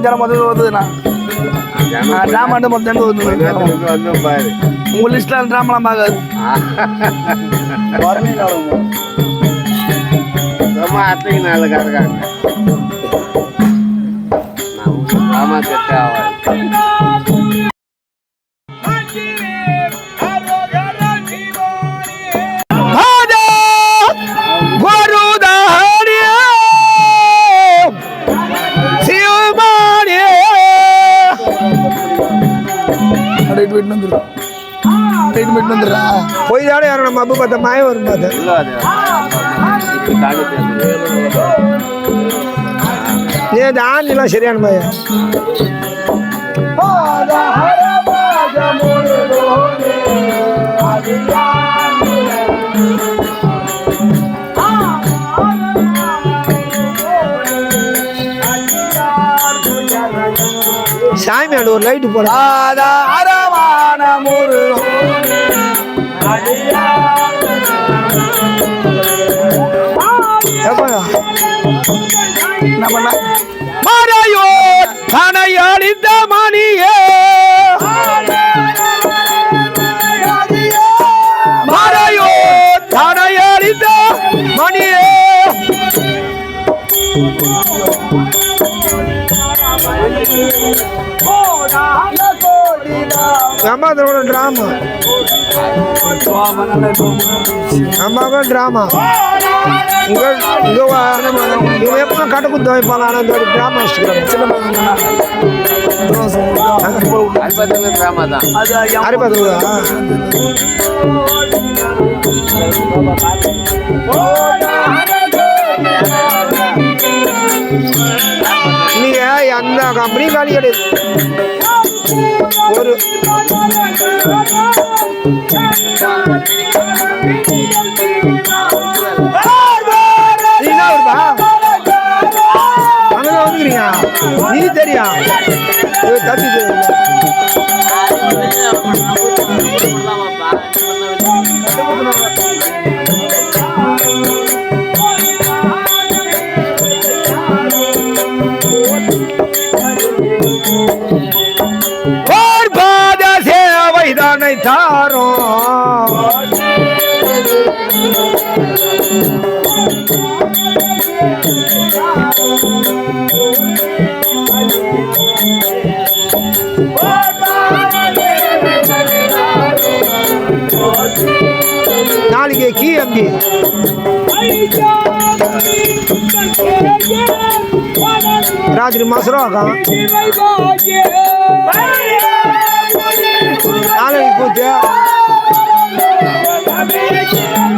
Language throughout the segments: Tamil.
ஜனம் முதல்ல வருதுண்ணா ட்ராமா மொத்தம் உங்க லிஸ்ட்ல ட்ராமாலாம் பார்க்காது ரொம்ப அத்தைக்கு நல்ல கறக்காங்க ட்ராமா செட் ஆகாது. போய் தானே யாரும் நம்ம அப்பா பார்த்த மாயம் வரும் பார்த்தேன் ஆண்லாம் சரியான மாயம் சாமியாடு ஒரு லைட்டு போட மாறாயோ கனையடித்த மணியே மாறாயோ கனையடித்த மணியே அம்மாவோட ட்ராமா அம்மாவுக்கும் ட்ராமா இவங்க எப்போ கட்ட குத்து வைப்பாங்க ஆனால் இந்த ட்ராமா அரிபத்து நீங்க அந்த கம்பெனி காலி கிடையாது ஒரு அங்கே வந்துக்கிறீங்க நீ தெரியா தப்பி தாரோ நாளைக்கு கீ அம்பி ராத்திரி மசரம் நாளைக்கு கூத்து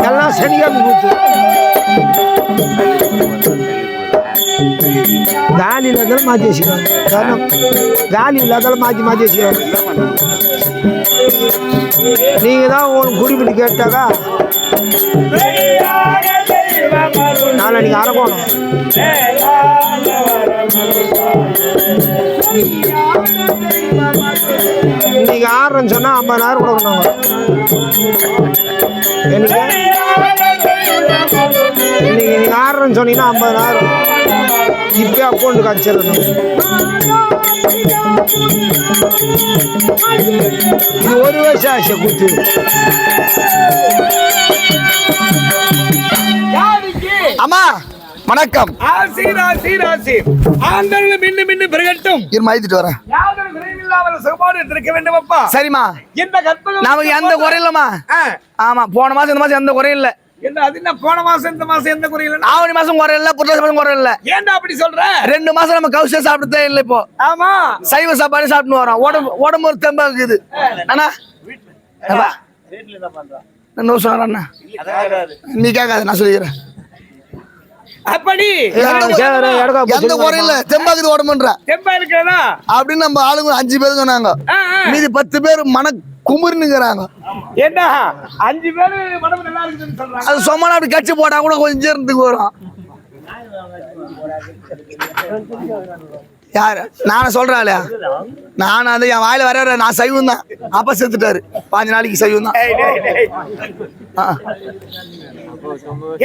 எல்லாம் சனிக்கிழமை கூத்து காலி இல்லாதாலும் மாற்றி வச்சுக்கிறாங்க காலி இல்லாதாலும் மாற்றி வச்சுக்கிறாங்க நீங்க தான் உங்களுக்கு குறிப்பிட்டு கேட்டாக்கா நாளைக்கு அரக்கோணம் இன்னைக்கு ஆடுறேன்னு சொன்னா 50,000 கொடுக்கணும். இன்னைக்கு நீங்க ஆடுறேன்னு சொன்னீங்கன்னா 50,000 இப்பயே அக்கௌண்ட் காய்ச்சிடணும். இது ஒரு வருஷம் ஆச்சு குத்து. அம்மா வணக்கம். சரிம்மா நமக்கு எந்த குறை இல்லம்மா. ஆமா போன மாசம் இந்த மாசம் எந்த குறையும் இல்ல. போன மாசம் இந்த மாசம் எந்த குறையில ஆவணி மாசம் குறை இல்ல, புரட்டாசி மாசம் குறை இல்ல. ஏன்டா அப்படி சொல்ற? 2 மாசம் நம்ம கவுச சாப்பிட்டதே இல்ல. இப்போ ஆமா சைவ சாப்பாடு சாப்பிட்டு வரோம். உடம்பு ஒரு தெம்பா இருக்குது. அண்ணா என்ன சொல்றேன் நீ கேட்காது, நான் சொல்லிக்கிறேன். அப்படி எந்த குறை இல்ல, தெம்பாக்குது உடம்புன்ற தெம்பா இருக்கிறதா அப்படின்னு நம்ம ஆளுங்க 5 பேர் சொன்னாங்க. மீதி 10 பேர் மன குமுறுங்கிறாங்க. என்ன 5 பேர் உடம்பு நல்லா இருக்குதுன்னு சொல்றாங்க. அது சொன்னா அப்படி கட்சி போட்டா கூட கொஞ்சம் ஜீரணத்துக்கு வரும். யாரு நானே சொல்றேன் இல்லையா, நான் அது என் வாயில வர நான் சைவம் தான். அப்பா செத்துட்டாரு 5 நாளைக்கு சைவம் தான்.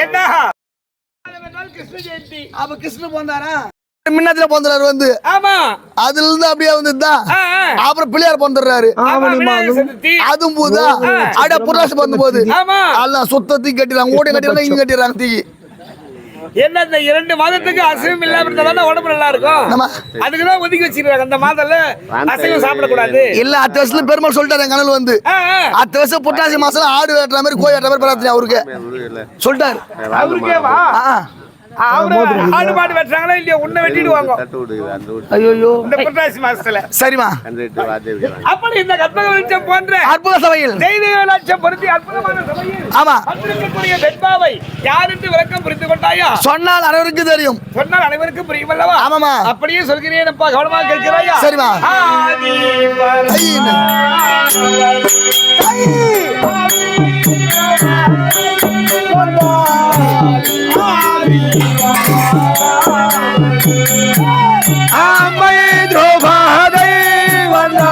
என்ன கிருஷ்ண ஜெயந்தி அப்ப கிருஷ்ண போந்தாரா முன்னத்துல பிறந்துறாரு வந்து ஆமா அதுல இருந்து அப்படியே வந்துதான் அப்புறம் பிள்ளையார் பிறந்துடுறாரு அதுவும் போதா அப்படியே புராசு பிறந்து போகுது ஆமா எல்லாம் சுத்தத்தையும் கட்டிடுறாங்க ஓடி கட்டிடுறாங்க இங்க கட்டிடுறாங்க தீக்கி என்ன இந்த 2 மாதத்துக்கு அசைவம் இல்லாம இருந்தா உடம்பு நல்லா இருக்கும் அதுக்குதான் ஒதுக்கி வச்சிருக்காங்க அந்த மாதத்துல அசைவம் சாப்பிடக்கூடாது இல்ல அடுத்த வருஷத்துல பெருமாள் சொல்லிட்டாரு என் கனவு வந்து அடுத்த வருஷம் புரட்டாசி மாசம் ஆடு வெட்டுற மாதிரி கோழி வெட்டுற மாதிரி பிரார்த்தனை அவருக்கு சொல்லிட்டாரு அவருக்கேவா ஆடு மாடு வெட்டுறாங்களா இல்லையா உன்னை வெட்டிடுவாங்க ஐயோ இந்த புரட்டாசி மாசத்துல சரிமா அப்படி இந்த கற்பக வெளிச்சம் போன்ற அற்புத சபையில் தெய்வீக லட்சம் பொருத்தி அற்புதமான சபையில் ஆமா வந்திருக்கக்கூடிய வெண்பாவை யார் என்று விளக்கம் புரிந்து கொண்டாயா சொன்னால் அனைவருக்கும் தெரியும் சொன்னால் அனைவருக்கும் புரியும் அல்லவா ஆமாமா அப்படியே சொல்கிறேன் கவனமாக கேட்கிறாயா சரிமா அம்மை திரௌபதி வந்தா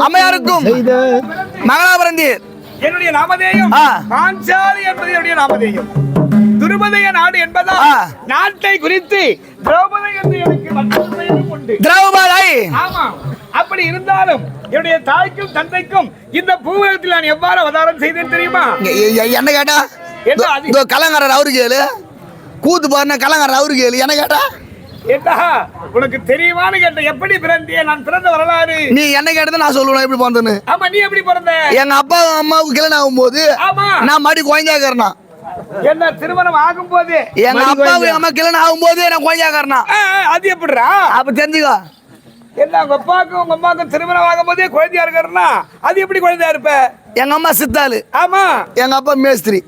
அம்மையாருக்கும் மங்களாபுரந்தீர் என்னுடைய நாமதேயம் பாஞ்சாலி என்பது என்னுடைய நாமதேயம் துருபதய நாடு என்பதா நாட்டை குறித்து திரௌபதி என்று எனக்கு உண்டு திரௌபதி ஆமா அப்படி இருந்தாலும் என்னுடைய தாய்க்கும் தந்தைக்கும் இந்த பூவுலகத்தில் நான் எவ்வாறு அவதாரம் செய்தேன் தெரியுமா என்ன கேட்டா கலங்காரர் அவரு கேளு கூத்து பாருன கலங்காரர் அவரு கேளு என்ன கேட்டா ஏண்டா உனக்கு தெரியுமான்னு கேட்ட எப்படி பிறந்தே நான் பிறந்த வரலாறு நீ என்ன கேட்டத நான் சொல்லுவேன் எப்படி பிறந்தேன்னு ஆமா நீ எப்படி பிறந்த எங்க அப்பா அம்மாவுக்கு கல்யாணம் ஆகும்போது நான் மடி குழந்தையாக்கறனா என்ன திருமணம் ஆகும்போது எங்க அப்பாவுக்கு எங்க அம்மா கல்யாணம் ஆகும்போது நான் குழந்தையாக்கறனா அது எப்படிடா அப்ப தெரிஞ்சுக்கோ என்ன உங்க அப்பாவுக்கும் உங்க அம்மாவுக்கும் திருமணம் ஆகும்போதே குழந்தையா இருக்கறனா அது எப்படி குழந்தையா இருப்ப எங்க அம்மா சித்தாளு ஆமா எங்க அப்பா மேஸ்திரி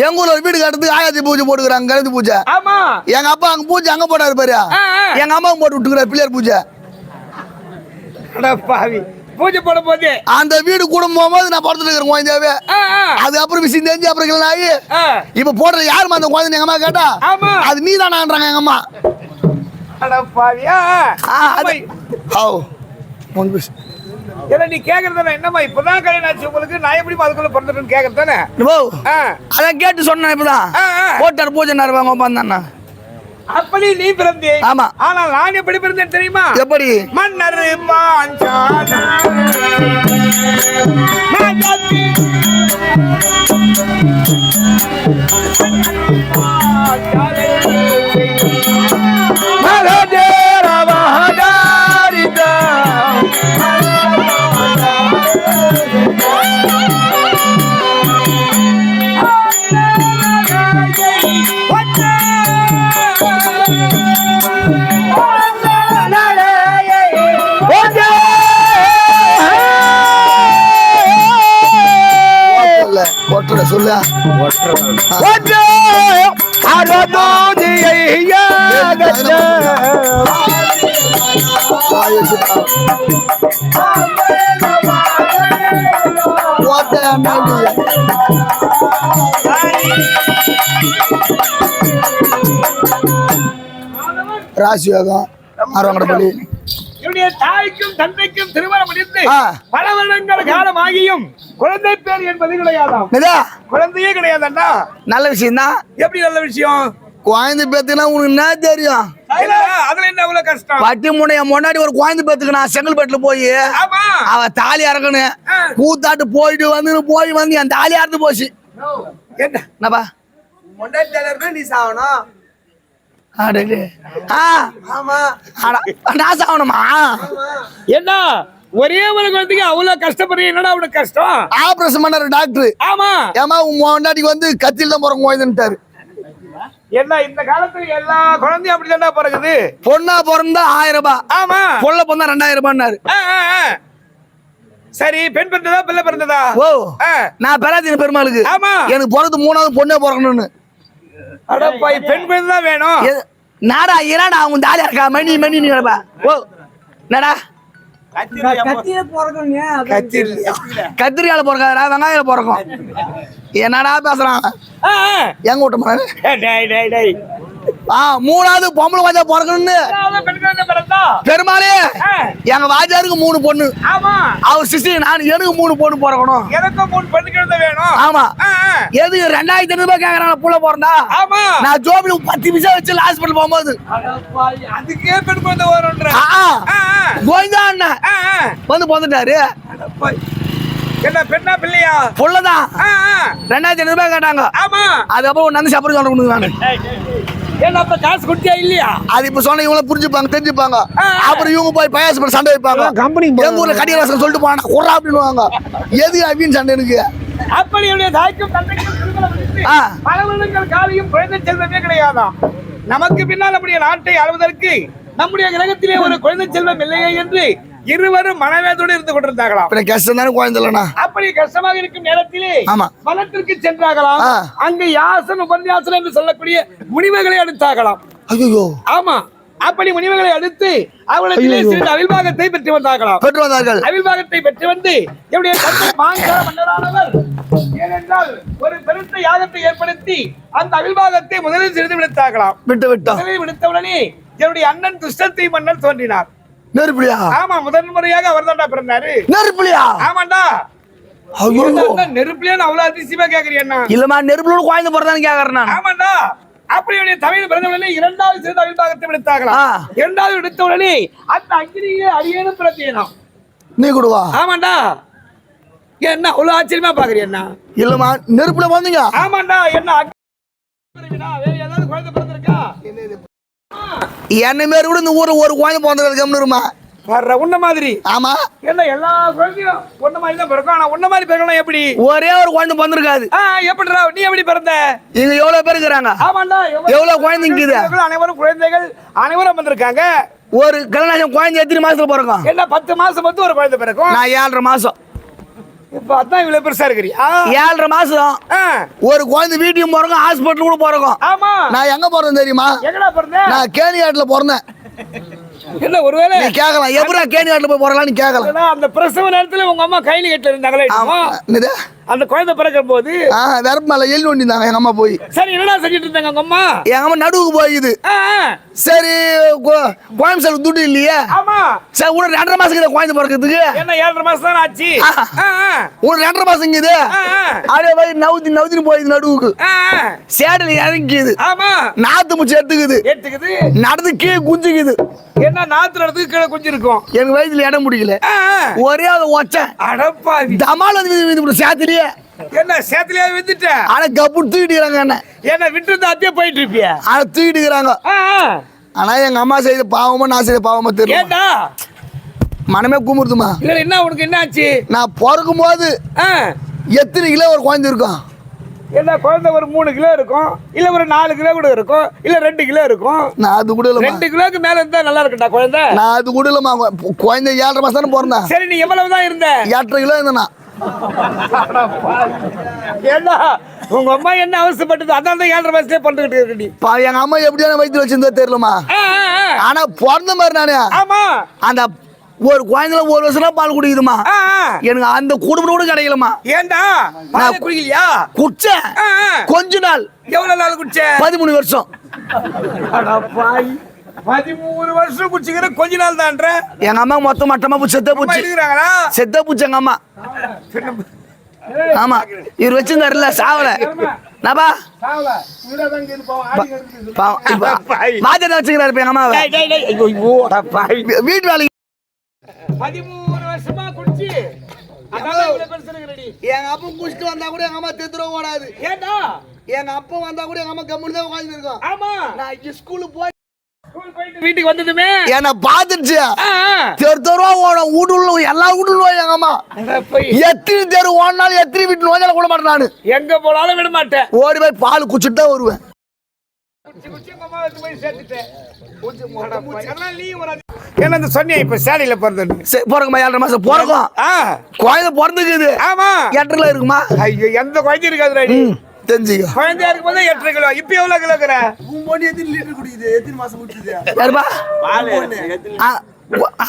எங்க ஊர்ல ஒரு வீடு கட்டுறதுக்கு ஆயாத்தி பூஜை போட்டுக்கிறாங்க கருத்து பூஜை ஆமா எங்க அப்பா அங்க பூஜை அங்க போட்டாரு பாரு எங்க அம்மா போட்டு விட்டுக்கிறாரு பிள்ளையார் பூஜை பாவி பூஜை போடும் போது அந்த வீடு குடும்பம் போகும்போது நான் படுத்துட்டு இருக்கிறேன் குழந்தையாவே அது அப்புறம் விஷயம் தெரிஞ்சு அப்புறம் கல்யாணம் ஆகி இப்ப போடுற யாருமா அந்த குழந்தை எங்க அம்மா கேட்டா அது நீ தானான்றாங்க எங்க அம்மா நீ கேக்குறதானே என்னம்மா இப்பதான் கல்யாணம் ஆச்சு உங்களுக்கு நான் எப்படி அதுக்குள்ள பிறந்துட்டேன்னு கேக்குறதானே அதான் கேட்டு சொன்னேன் இப்பதான் போட்டார் பூஜை நேரம் வந்தாண்ணா அப்படி நீ பிறந்தே ஆமா ஆனால் நான் எப்படி பிறந்தேன் தெரியுமா எப்படி மன்னர் பாஞ்சாலி சொல்ல ராசி யோகம் ஆர்வங்கடப்பள்ளி என்னுடைய தாய்க்கும் தந்தைக்கும் திருமணம் முடிந்து பல வருடங்கள் காலமாகியும் குழந்தை பேர் என்பது கிடையாதாம் குழந்தையே கிடையாதுன்னா நல்ல விஷயம் தான் எப்படி நல்ல விஷயம் குழந்தை பேத்துனா உனக்கு என்ன தெரியும் அதுல என்ன அவ்வளவு கஷ்டம் பட்டி முனைய முன்னாடி ஒரு குழந்தை பேத்துக்கு நான் செங்கல்பட்டுல போய் அவ தாலி இறக்கணும் கூத்தாட்டு போயிட்டு வந்து என் தாலி அறுத்து போச்சு என்னப்பா முன்னாடி நீ சாவணும் நான் சாவணுமா என்ன ஒரே ஒரு குழந்தைக்கு அவ்வளவு கஷ்டப்படுறீங்க, என்னடா அவனுக்கு கஷ்டம்? ஆபரேஷன் பண்ணாரு டாக்டர். ஆமா, ஏமா உன் முன்னாடிக்கு வந்து கத்தியில் தான் பிறக்கும் குழந்தைன்ட்டாரு. என்ன இந்த காலத்துல எல்லா குழந்தையும் அப்படிதான்டா பிறகுது. பொண்ணா பிறந்தா 1000 ரூபாய், ஆமா, பொண்ண பிறந்தா 2000 ரூபாய்னாரு. சரி, பெண் பிறந்ததா பிள்ளை பிறந்ததா? ஓ, நான் பெறாதீங்க பெருமாளுக்கு. ஆமா, எனக்கு பிறகு 3வது பொண்ணே பிறக்கணும்னு. அடப்பாய், பெண் பிறந்தா வேணும். நாடா ஏடா அவங்க தாலியா இருக்கா மணி மணி நீடா. ஓ என்னடா கத்திரியால பிறக்காதா வெங்காயில பிறக்கும். என்னடா பேசுறான் எங்க விட்ட மாதிரி? 3வது பொம்பளை வாஜா பிறக்கணும்னு பெருமாளே எங்க வாஜாருக்கு 3 பொண்ணு. அவர் சிஸ்டி நான் எனக்கு 3 பொண்ணு பிறக்கணும். எனக்கு 3 பெண்கள் வேணும். ஆமா, எதுக்கு 2500 ரூபாய் கேக்குறாங்க புள்ள பிறந்தா? ஆமா, நான் ஜோபில 10 பைசா வச்சு ஹாஸ்பிடல் போகும்போது அதுக்கே பெண் குழந்தை வரும்ன்ற கோவிந்தா அண்ணா வந்து பிறந்துட்டாரு. என்ன பெண்ணா பிள்ளையா? புள்ளதான். 2500 ரூபாய் கேட்டாங்க. ஆமா, அதுக்கப்புறம் நந்து சாப்பிட சொல்ல நானு. ஏன்னா அப்ப காசு கொடுத்தியா இல்லையா? அது இப்ப சொன்ன இவங்க புரிஞ்சுப்பாங்க தெரிஞ்சுப்பாங்க. அப்புறம் இவங்க போய் பாயாசம் சண்டை வைப்பாங்க. எங்க ஊர்ல கடிகாரம் சொல்லிட்டு போனா குறா அப்படின்னு எதுக்கு அப்படின்னு சண்டை எனக்கு. அப்படி தாய்க்கும் தந்தைக்கும் பல வருடங்கள் காலையும் குழந்தை செல்வமே கிடையாதான். நமக்கு பின்னால் நம்முடைய நாட்டை ஆளுவதற்கு நம்முடைய கிரகத்திலே ஒரு குழந்தை செல்வம் இல்லையே என்று இருவரும் மனவேதோடு இருந்து கொண்டிருந்தார்களாம். கஷ்டம் தானே குழந்தை இல்லைனா. அப்படி கஷ்டமாக இருக்கும் நேரத்திலே வனத்திற்கு சென்றாகலாம். அங்கு யாசன் உபன்யாசன் என்று சொல்லக்கூடிய முனிவர்களை அடுத்தாகலாம். ஐயோ, ஆமா, அப்படி முனிவர்களை அடுத்து அவளத்திலே சிறிது அவிழ்பாகத்தை பெற்று வந்தார்கள். அவிழ்பாகத்தை பெற்று வந்து என்னுடைய தந்தை மாங்கார மன்னரானவர் ஏனென்றால் ஒரு பெருத்த யாகத்தை ஏற்படுத்தி அந்த அவிழ்பாகத்தை முதலில் சிறிது விடுத்தாகலாம். முதலில் விடுத்தவுடனே என்னுடைய அண்ணன் துஷ்டத்தை மன்னர் தோன்றினார். நெருப்புலியா? ஆமா, முதல் முறையாக அவர் தான்டா பிறந்தாரு. நெருப்புலியா? ஆமாண்டா. நெருப்புலியா அவ்வளவு அதிசயமா கேக்குறீன்னா? இல்லமா, நெருப்புல குழந்தை பிறந்தான்னு கேக்குறேன் நான். ஆமாண்டா. அப்படி தமிழ் பிறந்தவுடனே 2வது சிறு அவிழ்பாகத்தை விடுத்தாகலாம். 2வது விடுத்த உடனே அந்த அக்கினியிலே அரியனும் பிறந்தேனாம். நீ கொடுவா? ஆமாண்டா. என்ன அவ்வளவு ஆச்சரியமா பாக்குறீன்னா? இல்லமா, நெருப்புல வந்தீங்க. ஆமாண்டா. என்ன வேற ஏதாவது குழந்தை பிறந்திருக்கா? என்ன மாரி கூட இந்த ஊர்ல ஒரு குழந்தை பிறந்திருக்கா? வர்ற உன்ன மாதிரி. ஆமா, என்ன எல்லா குழந்தையும் உன்ன மாதிரி தான் பிறக்கும். ஆனா உன்ன மாதிரி பிறக்கணும் எப்படி? ஒரே ஒரு குழந்தை பிறந்திருக்காது. எப்படிடா நீ எப்படி பிறந்த? இங்க எவ்வளவு பேர் இருக்காங்க? ஆமாண்டா, எவ்வளவு குழந்தைங்க? அனைவரும் குழந்தைகள் அனைவரும் வந்திருக்காங்க. ஒரு கல்யாணம் குழந்தை எத்தனை மாசத்துல பிறக்கும்? என்ன 10 மாசம் வந்து ஒரு குழந்தை பிறக்கும். நான் 7.5 மாசம். இப்ப அதான் இவ்வளவு பெருசா இருக்கிறியா? 7.5 மாசம் ஒரு குழந்தை வீட்டையும் பிறக்கும், ஹாஸ்பிட்டல் கூட பிறக்கும். ஆமா, நான் எங்க பிறந்தேன் தெரியுமா? எங்கடா பிறந்த? நான் கேணியாட்டுல பிறந்தேன். என்ன ஒருவேளை நீ கேக்கலாம் எப்படா கேணியாட்டுல போய் பிறக்கலாம்னு கேக்கலாம். அந்த பிரசவ நேரத்துல உங்க அம்மா கைலி கட்டில இருந்தாங்களே, அந்த குழந்தை பிறக்கும் போது வெறுப்பு மேல எள்ளி ஒண்டிந்தாங்க எங்க அம்மா போய். சரி, என்னடா செஞ்சுட்டு இருந்தாங்க உங்க அம்மா? எங்க அம்மா நடுவுக்கு போயிது. சரி, கோயம்புத்தூர் துட்டு இல்லையே. ஆமா, சரி உனக்கு 2.5 மாசம் குழந்தை பிறக்கிறதுக்கு. என்ன 7.5 மாசம் தான் ஆச்சு. உனக்கு 2.5 மாசம் இது அப்படியே போய் நவுத்தி போயிது நடுவுக்கு. சேடல இறங்கிக்குது. ஆமா, நாத்து முச்சு எடுத்துக்குது. நடந்து கீழே குஞ்சுக்குது. என்ன நாத்துல எடுத்து கீழே குஞ்சு இருக்கும். எனக்கு வயசுல இடம் முடியல. ஒரே அதை ஒச்ச அடப்பா தமால் வந்து சேத்திலேயே. என்ன சேத்திலேயே வித்துட்ட? ஆனா கப்பு தூக்கிட்டுக்கிறாங்க. என்ன விட்டு அப்படியே போயிட்டு இருப்பிய? ஆனா தூக்கிட்டுக்கிறாங்க. ஆனா எங்க அம்மா செய்த பாவமா நான் செய்த பாவமா தெரியல. மனமே குமுறுதுமா. இல்ல என்ன உனக்கு என்ன ஆச்சு? நான் பிறக்கும் போது எத்தனை கிலோ ஒரு குழந்தை இருக்கும்? என்ன குழந்தை ஒரு 3 கிலோ இருக்கும், இல்ல ஒரு 4 கிலோ கூட இருக்கும், இல்ல 2 கிலோ இருக்கும். நான் அது கூட இல்ல. 2 கிலோக்கு மேல இருந்தா நல்லா இருக்குடா குழந்தை. நான் அது கூட இல்லமா. குழந்தை 7.5 மாசம் தானே பிறந்தேன். சரி, நீ எவ்வளவு தான் இருந்த? 8.5 கிலோ இருந்தேனா. ஏண்டா உங்க அம்மா என்ன அவசரப்பட்டது? அதான் 7.5 மாசத்துலயே பண்ணிட்டு இருக்கடி. எங்க அம்மா எப்படியான வயிற்று வச்சிருந்தா தெரியலமா. ஆனா பிறந்த மாதிரி நானே. ஆமா, அந்த ஒரு குழந்தைல 1 வருஷம் பால் குடிக்குதுமா. எனக்கு அந்த குடும்பம் கூட கிடைக்கலமா. ஏண்டா பால் குடிக்கலையா? குடிச்சேன் கொஞ்ச நாள். எவ்வளவு நாள் குடிச்ச? 13 வருஷம். 13 வருஷம் குடிச்சுக்கிற கொஞ்ச நாள் தான்ற. எங்க அம்மா மொத்தம் மட்டமா செத்த பூச்சி செத்த பூச்சி எங்க அம்மா. ஆமா, இவர் வச்சிருந்தாருல சாவல நபா மாஜா வச்சுக்கிறாரு எங்க அம்மாவை. வீட்டு வேலைக்கு 13 வருஷமா குடிச்சு எங்க அப்பா குடிச்சிட்டு வந்தா கூட எங்க அம்மா தெத்துற ஓடாது. ஏண்டா எங்க அப்பா வந்தா கூட எங்க அம்மா கம்முன்னு தான் உட்கார்ந்து இருக்கோம். ஆமா, நான் ஸ்கூலுக்கு போய் ஸ்கூல் போயிட்டு வீட்டுக்கு வந்ததுமே என்ன பாத்துச்சு ஆ, தெருவா ஓடும் வீட்டுள்ள எல்லா வீட்டுள்ள எங்க அம்மா போய் எத்தனை தெரு ஓடினாலும் எத்தனை வீட்டு நோயால கூட மாட்டேன் நானு எங்க போனாலும் விட மாட்டேன். ஓடி போய் பால் குடிச்சிட்டு தான் வருவேன். என்ன அந்த சொன்னியா இப்ப சேலையில பிறந்தது போறங்கம்மா 7.5 மாசம் போறக்கும் குழந்தை பிறந்துக்குது. ஆமா 8 இருக்குமா? ஐயோ எந்த குழந்தை இருக்காது தெரிஞ்சுக்க குழந்தையா இருக்கும் போது 8 கிலோ இப்ப எவ்வளவு கிலோ இருக்கிற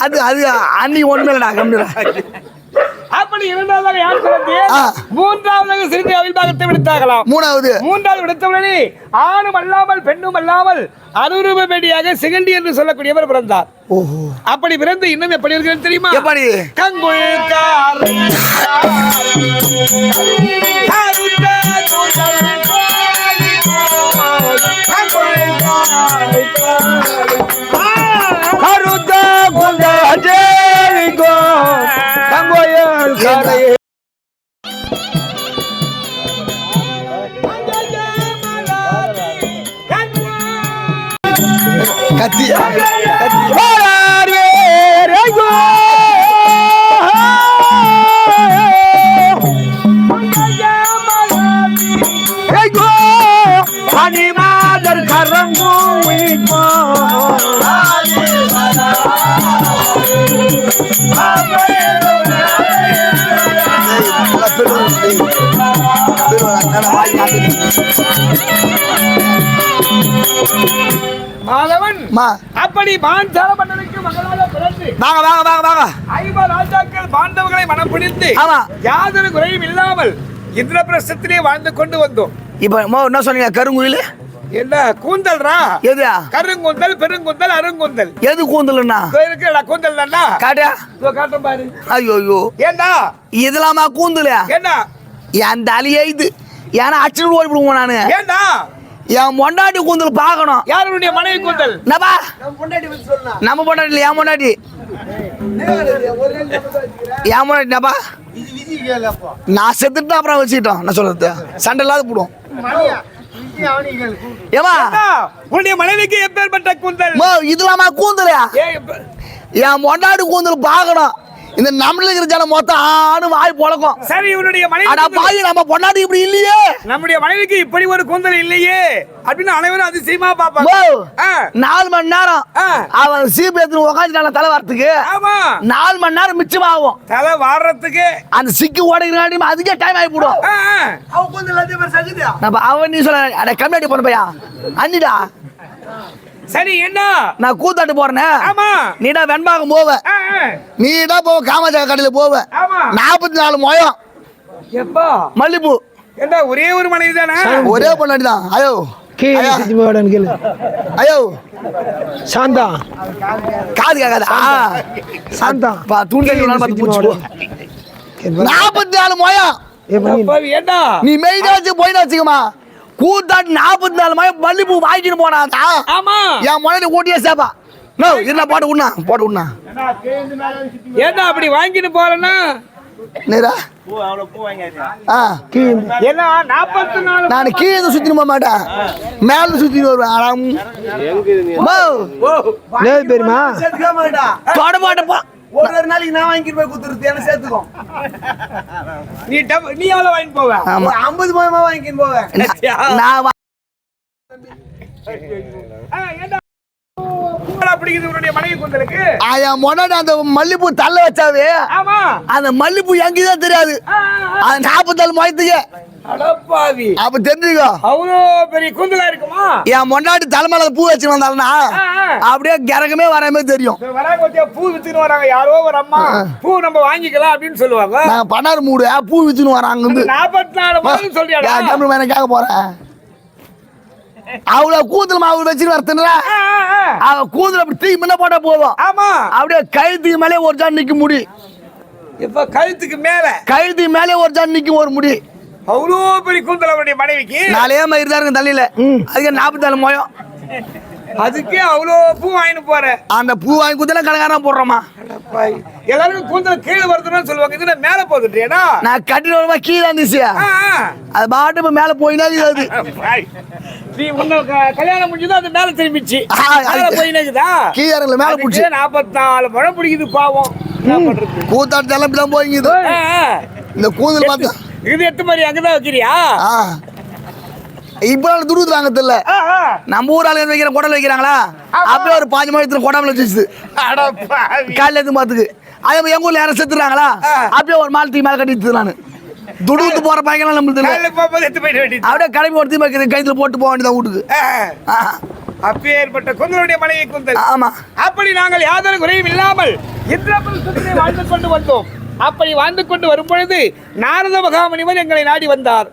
அது அது அன்னைக்கு ஒண்ணுமே இல்லடா கம்மிடா. அப்படி இரண்டாவதாக யார் பிறந்து மூன்றாவதாக சிறுத்தை அவிழ்பாகத்தை விடுத்தாகலாம். மூன்றாவது விடுத்தவுடனே ஆணும் அல்லாமல் பெண்ணும் அல்லாமல் அனுரூபமேடியாக சிகண்டி என்று சொல்லக்கூடியவர் பிறந்தார். அப்படி பிறந்து இன்னும் எப்படி இருக்கிறது தெரியுமா? எப்படி? கத்தியா பனிமாதர் கரங்கும் மாதவன் அப்படி பாஞ்சால மன்னனுக்கு மகளாக பிறந்து வாங்க 50 ராஜாக்கள் பாண்டவர்களை மனம் பிடித்து யாதொரு குறையும் இல்லாமல் இந்திரபிரஸ்தத்திலே வாழ்ந்து கொண்டு வந்தோம். இப்ப என்ன சொன்னீங்க? கருங்குயில் என்ன கூந்தல்ரா? எது? கருங்குந்தல், பெருங்குந்தல், அருங்குந்தல். எது கூந்தல்னா? இருக்குடா கூந்தல் தானா? காட்டா காட்டும் பாரு. ஐயோ ஏண்டா இதெல்லாமா கூந்தல்? ஏண்டா என் தலையே இது ஏன்னா அச்சுட்டு ஓடி விடுவோம் நானு. ஏண்டா என் பொண்டாட்டி கூந்தல் பாக்கணும். யாருடைய மனைவி கூந்தல்? நம்ம பொண்டாட்டி இல்ல என் பொண்டாட்டி. என் பொண்டாட்டி நபா நான் செத்துட்டு அப்புறம் வச்சுக்கிட்டோம். நான் சொல்றது சண்டை இல்லாத போடுவோம். ஏமா உன்னுடைய மனைவிக்கு எப்பேற்பட்ட கூந்தல்? இதெல்லாமா கூந்தல்? என் பொண்டாட்டி கூந்தல் பாக்கணும். இந்த நம்மள இருக்கிற ஜனம் மொத்தம் ஆணு வாய் பொழக்கும். சரி உன்னுடைய மனைவி அட பாய் நம்ம பொண்டாட்டி இப்படி இல்லையே. நம்முடைய மனைவிக்கு இப்படி ஒரு கூந்தல் இல்லையே அப்படின்னு அனைவரும் அதிசயமா பாப்பாங்க. 4 மணி நேரம் அவன் சீப் எடுத்து உட்காந்துட்டான தலை வாரத்துக்கு. ஆமா 4 மணி நேரம் மிச்சம் ஆகும் தலை வாரத்துக்கு. அந்த சிக்கு ஓடுகிறாடி அதுக்கே டைம் ஆகி போடும். அவன் கூந்தல் அதே மாதிரி சகுதியா? நம்ம அவன் நீ சொல்ல அட கம்மியாட்டி போன பையா அண்ணிடா. சரி என்ன நான் கூத்தாட்டு போறேன். ஆமா நீடா வெண்பாகம் போவ. நீடா போவ காமாஜா கடையில போவ. 44 மொயம் எப்பா மல்லிப்பூ. என்ன ஒரே ஒரு மனைவி தானே? ஒரே பொண்ணாடி தான். ஐயோ ஐயோ சாந்தா காது கேட்காதா? சாந்தா தூண்டி 44 மொயம். நீ மெயினா வச்சு போயிட்டு வச்சுக்கமா கூத்தாட்டு 44 மயம் மல்லிப்பூ வாங்கிட்டு போனாதா? ஆமா என் மனைவி ஓட்டியே சேப்பா. என்ன போட்டு விடனா ஏண்டா அப்படி வாங்கிட்டு போறேன்னா நான் கீழே சுத்திட்டு போக மாட்டேன் மேல சுத்திட்டு வருவேன். பெரியமா தொட மாட்டப்பா ஒரு நாளைக்கு நான் வாங்கிட்டு போய் குத்துறது என்ன சேர்த்துக்கோ. நீ எவ்வளவு வாங்கிட்டு போவ? 50 மயமா வாங்கிட்டு போவேன். அந்த மல்லிப்பூ தள்ள வச்சாவே அந்த மல்லிப்பூ எங்கதான் தெரியாது. அது 44 மயத்துக்கு அப்ப தெரிஞ்சுக்கோ. அவ்வளோ பெரிய கூந்தலா இருக்குமா? என் முன்னாடி தலைமையில பூ வச்சு வந்தாலும்னா அப்படியே கிறகமே வராமே தெரியும். பூ வித்துன்னு வராங்க யாரோ ஒரு அம்மா பூ நம்ம வாங்கிக்கலாம் அப்படின்னு சொல்லுவாங்க. நான் 16 மூடு பூ வித்துன்னு வராங்க. 44 சொல்றியா? கேட்க போறேன். அவ்வளவு கூந்தல் மாவு வச்சுன்னு வரத்துனா அவ கூந்தல் அப்படி தூக்கி முன்ன போட்டா போதும். ஆமா அப்படியே கழுத்துக்கு மேலே ஒரு ஜான் நிக்க முடி. இப்ப கழுத்துக்கு மேலே ஒரு ஜான் நிக்கும் ஒரு முடி. அவ்வளோ பெரிய கூந்தல் அவருடைய மனைவிக்கு. 4 மயிர் தான் இருக்கு தலையில. அதுக்கு 44 மொயம். அதுக்கே அவ்வளோ பூ வாங்கிட்டு போற. அந்த பூ வாங்கி குத்துல கலகாரம் போடுறோமா? எல்லாரும் கூந்தல் கீழே வருதுன்னு சொல்லுவாங்க, இதுல மேல போகுதுட்டேனா? நான் கட்டின வருமா கீழே இருந்துச்சு, அது பாட்டு இப்ப மேல போயினா அது. நீ உன்ன கல்யாணம் முடிஞ்சது அது மேல திரும்பிச்சு மேல போயினேக்குதா? கீழே மேல பிடிச்சி 44 முழம் பிடிக்குது பாவம். கூத்தாட்டு எல்லாம் இப்படிதான் போய்ங்குது. இந்த கூந்தல் பார்த்தா இது எட்டு மாதிரி அங்கதான் வைக்கிறியா? இப்ப துருவுறாங்க தெரியல. நம்ம ஊர் ஆளுங்க வைக்கிற குடல் வைக்கிறாங்களா, அப்படியே ஒரு 5 மணி குடாமல் வச்சு காலையில இருந்து பாத்துக்கு. அதே மாதிரி எங்க ஊர்ல யாரும் செத்துறாங்களா, அப்படியே ஒரு மாலை தூக்கி மேல கட்டிட்டு நானு துடுத்து போற பையன் நம்மளுக்கு அப்படியே கிளம்பி ஒரு தீமை கைத்துல போட்டு போக வேண்டியதான் வீட்டுக்கு. அப்பேற்பட்ட குந்தலுடைய மனைவி குந்தல். ஆமா, அப்படி நாங்கள் யாதொரு குறையும் இல்லாமல் இந்திரபுரத்திலே வாழ்ந்து கொண்டு வந்தோம். அப்படி வாழ்ந்து கொண்டு வரும் பொழுது நாரத மகாமுனிவர் எங்களை நாடி வந்தார்.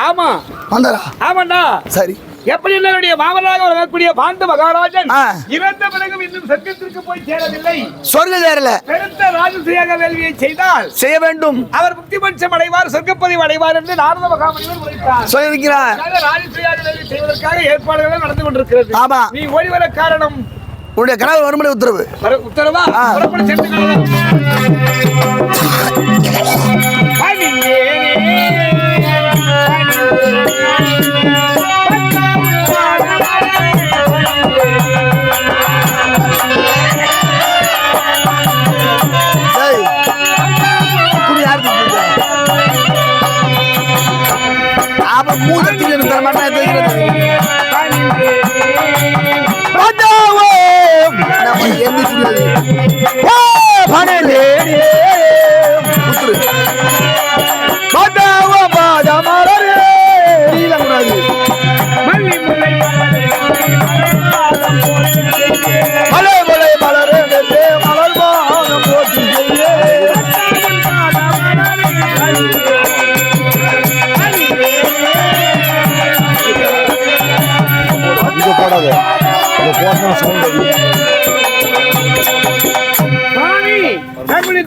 ஆமா வந்தாரா? ஆமாண்டா. சரி. எப்படி என்னுடைய மாமனாக வரக்கூடிய பாண்டு மகாராஜன் இறந்த பிறகு இன்னும் சொர்க்கத்திற்கு போய் சேரவில்லை. சொர்க்கம் சேரல. பெருத்த ராஜசேக வேள்வியை செய்தால் செய்ய வேண்டும். அவர் முக்தி பட்சம் அடைவார், சொர்க்கப்பதிவு அடைவார் என்று நாரத மகாமுனிவர் உரைத்தார். சொல்லியிருக்கிறார். ராஜசேக வேள்வி செய்வதற்காக ஏற்பாடுகள் நடந்து கொண்டிருக்கிறது. ஆமா. நீ ஓடிவர காரணம் உன்னுடைய கணவர் வரும்படி உத்தரவு. உத்தரவா? புறப்பட சென்று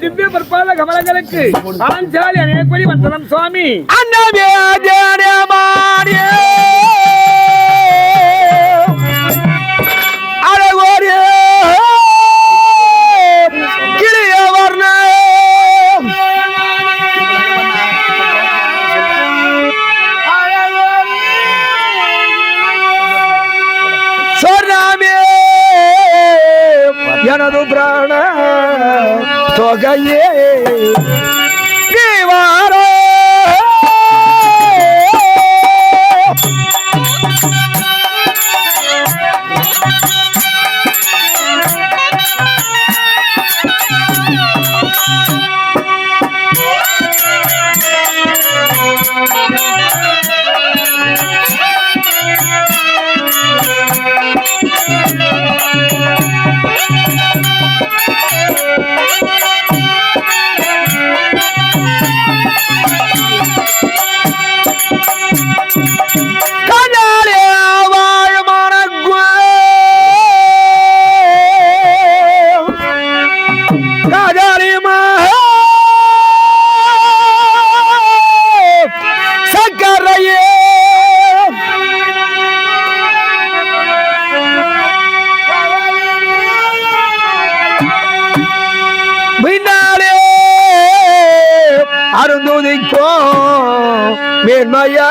திவ்ய பற்பால கமலங்களுக்கு ஆஞ்சாலி அநேகப்படி வந்தனம் சுவாமி. எனது பிராண தொகையே வாரோ அருந்துதிக்கோ மேன்மையா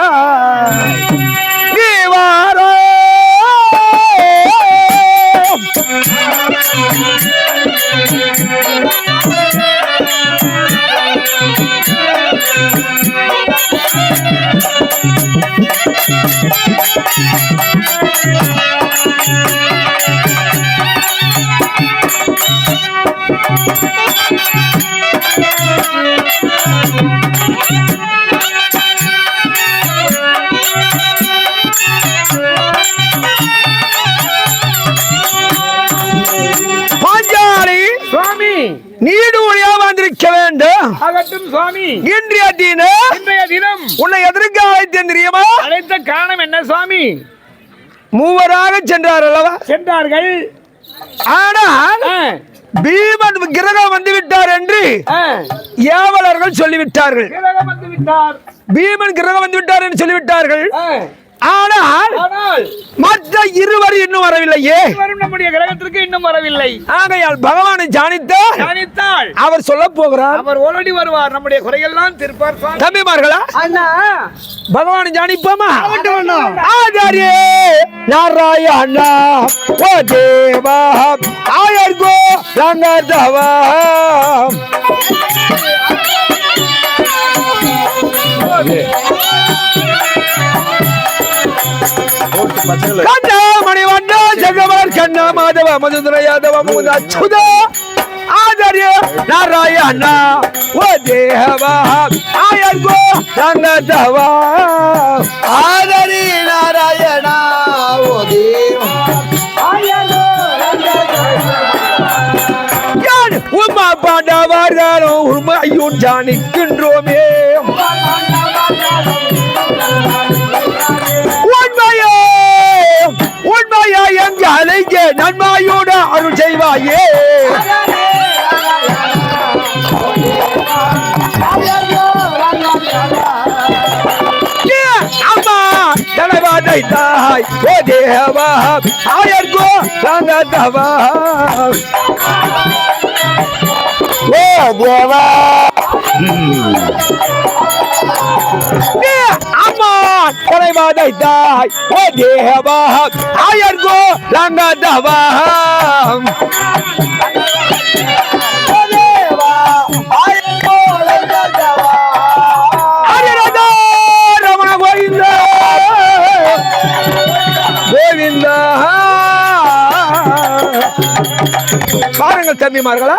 நீ வாரோ நீடு ஒளியா வந்திருக்க வேண்டும். சுவாமி இன்றைய தினம் உன்னை எதற்கு அழைத்தேன் தெரியுமா? அழைத்த காரணம் என்ன சுவாமி? மூவராக சென்றார் அல்லவா? சென்றார்கள். ஆனால் பீமன் கிரகம் வந்து விட்டார் என்று ஏவலர்கள் சொல்லிவிட்டார்கள். கிரகம் வந்து விட்டார், பீமன் கிரகம் வந்து விட்டார் என்று சொல்லிவிட்டார்கள். ஆனால் மற்ற இருவர் இன்னும் வரவில்லையே. நம்முடைய கிரகத்திற்கு இன்னும் வரவில்லை. ஆகையால் பகவானை ஜானித்தால் அவர் சொல்ல போகிறார். அவர் ஓடி வருவார், நம்முடைய குறையெல்லாம் தீர்ப்பார். தம்பிமார்களா, அண்ணா பகவானை ஜானிப்போமா? ஆச்சாரியே நாராயணா ஓ தேவா ஆயர்கோ ரங்கதவா கண்ணா மணிவண்ணா ஜெகவர் கண்ணா மாதவ மதுர யாதவ முத அச்சுத ஆச்சாரிய நாராயணா ஓ தேவா ஆயர்கோ ரங்கதவா ஆதரி நாராயணா ஓ தேவா உமா பாண்டவர்களும் உண்மையும் ஜானிக்கின்றோமே. உண்மையா எங்க அலைங்க நன்மையோட அருள் செய்வாயே. அம்மா தலைவாதை தாய் ஓ தேவா ஆயர்கோ ரங்கதவா ஓ தேவா அம்மா தலைவாதை தாய் ஓ தேவா ஆயர்கோ ரங்கதவா ரமண கோவிந்த கோவிந்த. பாருங்கள் தம்பிமார்களா,